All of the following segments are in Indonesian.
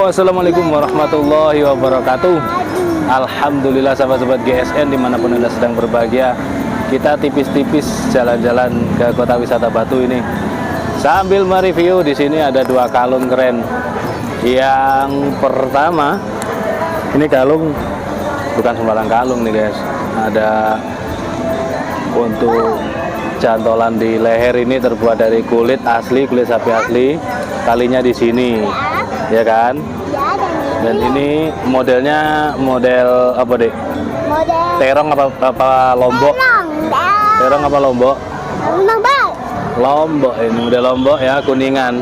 Halo, assalamualaikum warahmatullahi wabarakatuh. Alhamdulillah sahabat-sahabat GSN dimanapun Anda sedang berbahagia. Kita tipis-tipis jalan-jalan ke kota wisata Batu ini sambil mereview. Di sini ada dua kalung keren. Yang pertama, ini kalung bukan sembarang kalung nih guys. Ada untuk cantolan di leher, ini terbuat dari kulit asli, kulit sapi asli. Talinya di sini, ya kan? Dan ini modelnya model apa deh? Terong apa lombok? Terong apa lombok? Lombok, ini model lombok ya, kuningan.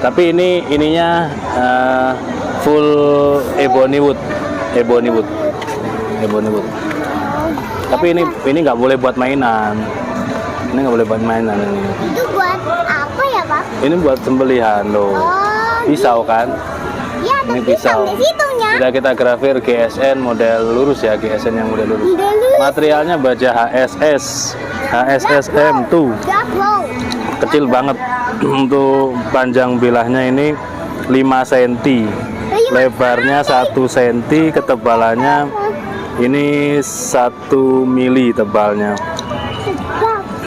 Tapi ininya full ebony wood. Tapi ini nggak boleh buat mainan. Ini nggak boleh buat mainan ini. Itu buat apa ya, Pak? Ini buat sembelihan loh. Pisau kan? Ya, Ini pisau. Sudah kita grafir GSN model lurus ya, GSN yang model lurus. Materialnya baja HSSM2. Kecil banget. Untuk panjang bilahnya ini 5 cm. Lebarnya 1 cm, ketebalannya ini 1 mili tebalnya.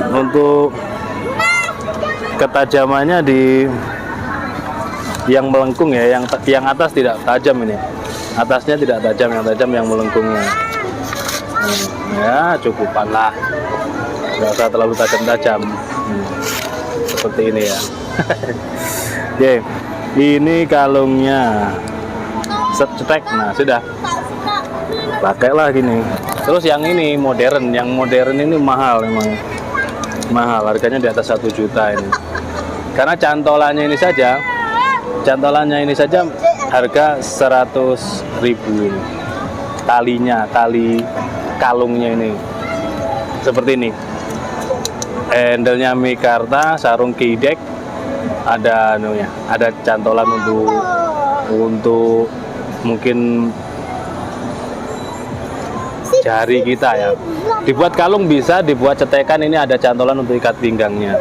Untuk ketajamannya di yang melengkung ya, yang atas tidak tajam ini. Atasnya tidak tajam, yang tajam yang melengkungnya. Ya, cukupan lah. Nggak usah terlalu tajam-tajam. Seperti ini ya. Oke, ini kalungnya. Cetek, nah sudah. Pakailah gini. Terus yang ini modern, ini mahal memang. Mahal, harganya di atas 1 juta ini. Karena cantolannya ini saja harga 100.000 ini. Tali kalungnya ini seperti ini. Handle-nya mikarta, sarung kidek, ada cantolan untuk mungkin jari kita ya. Dibuat kalung bisa, dibuat cetekan, ini ada cantolan untuk ikat pinggangnya.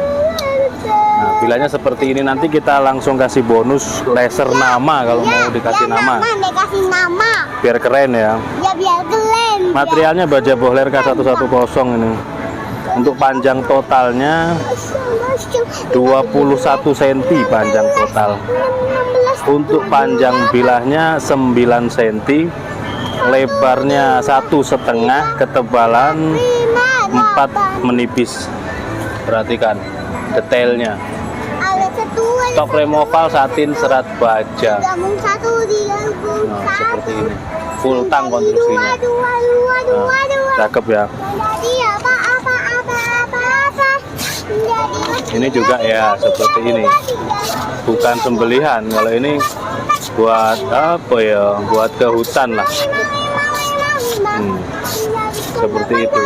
Nah, bilanya seperti ini. Nanti kita langsung kasih bonus laser nama kalau mau dikasih nama. Biar keren ya. Ya biar keren. Materialnya baja Bohler K110 ini. Untuk panjang totalnya 21 cm panjang total. Untuk panjang bilahnya 9 cm. Lebarnya 1,5, ketebalan 4 menipis. Perhatikan detailnya. Stok removal satin serat baja. Nah, seperti ini. Full tang konstruksinya. Nah, cakep ya. Ini juga ya seperti ini. Bukan sembelihan. Kalau ini buat apa ya? Buat ke hutan lah. Seperti itu.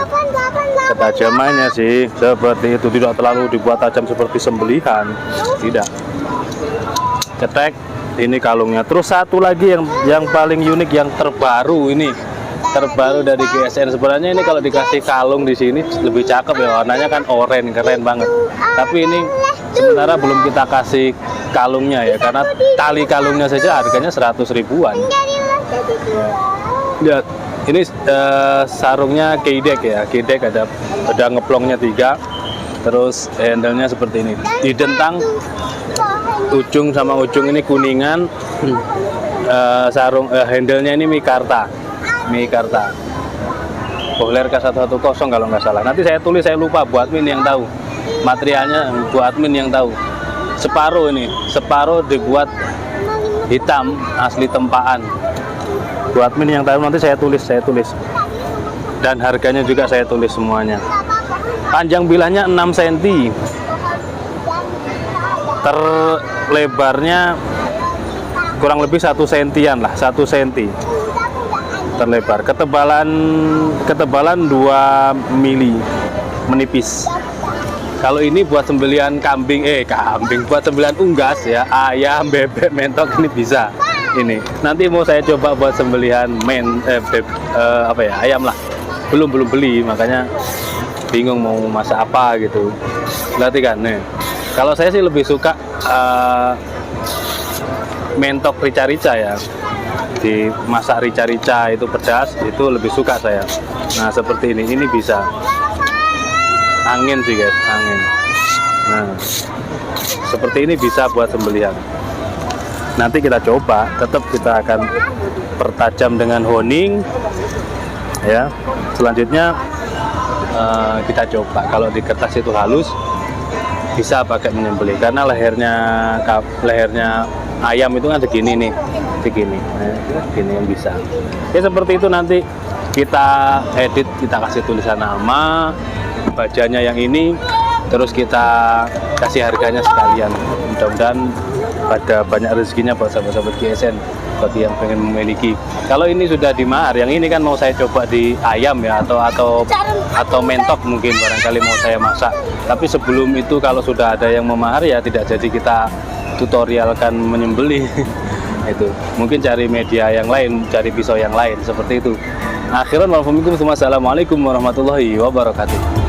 Ketajamannya sih seperti itu, tidak terlalu dibuat tajam seperti sembelihan, tidak. Cetek, ini kalungnya. Terus satu lagi yang paling unik, yang terbaru ini, terbaru dari GSN. Sebenarnya ini kalau dikasih kalung di sini lebih cakep ya, warnanya kan oranye, keren banget. Tapi ini sementara belum kita kasih kalungnya ya, karena tali kalungnya saja harganya 100 ribuan. Ya, ini sarungnya kidek ya, kidek ada ngeplongnya 3. Terus handle-nya seperti ini, didentang ujung sama ujung ini kuningan. Handle-nya ini mikarta Bohler K110 kalau nggak salah. Nanti saya tulis, saya lupa, buat admin yang tahu materialnya, buat admin yang tahu. Separuh dibuat hitam asli tempaan. Buat admin yang tahu nanti saya tulis. Dan harganya juga saya tulis semuanya. Panjang bilahnya 6 cm. Terlebarnya kurang lebih 1 cm lah, 1 cm terlebar. Ketebalan 2 mili menipis. Kalau ini buat sembelihan buat sembelihan unggas ya, ayam, bebek, mentok, ini bisa. Ini nanti mau saya coba buat sembelihan ayam lah. Belum beli, makanya bingung mau masak apa gitu. Perhatikan nih. Kalau saya sih lebih suka mentok rica-rica ya, dimasak rica-rica itu pedas, itu lebih suka saya. Nah seperti ini bisa angin sih guys, angin. Nah seperti ini bisa buat sembelihan. Nanti kita coba, tetap kita akan pertajam dengan honing ya. Selanjutnya kita coba kalau di kertas itu halus, bisa pakai menyembelih, karena lehernya ayam itu kan segini nih, segini yang bisa ya. Seperti itu nanti kita edit, kita kasih tulisan nama, bajanya yang ini, terus kita kasih harganya sekalian. Mudah-mudahan pada banyak rezekinya buat sahabat-sahabat GSN, bagi yang pengen memiliki. Kalau ini sudah di mahar, yang ini kan mau saya coba di ayam ya, atau mentok mungkin barangkali mau saya masak. Tapi sebelum itu kalau sudah ada yang memahar ya tidak jadi kita tutorialkan menyembelih. Itu mungkin cari media yang lain, cari pisau yang lain seperti itu. Akhiran, wassalamualaikum warahmatullahi wabarakatuh.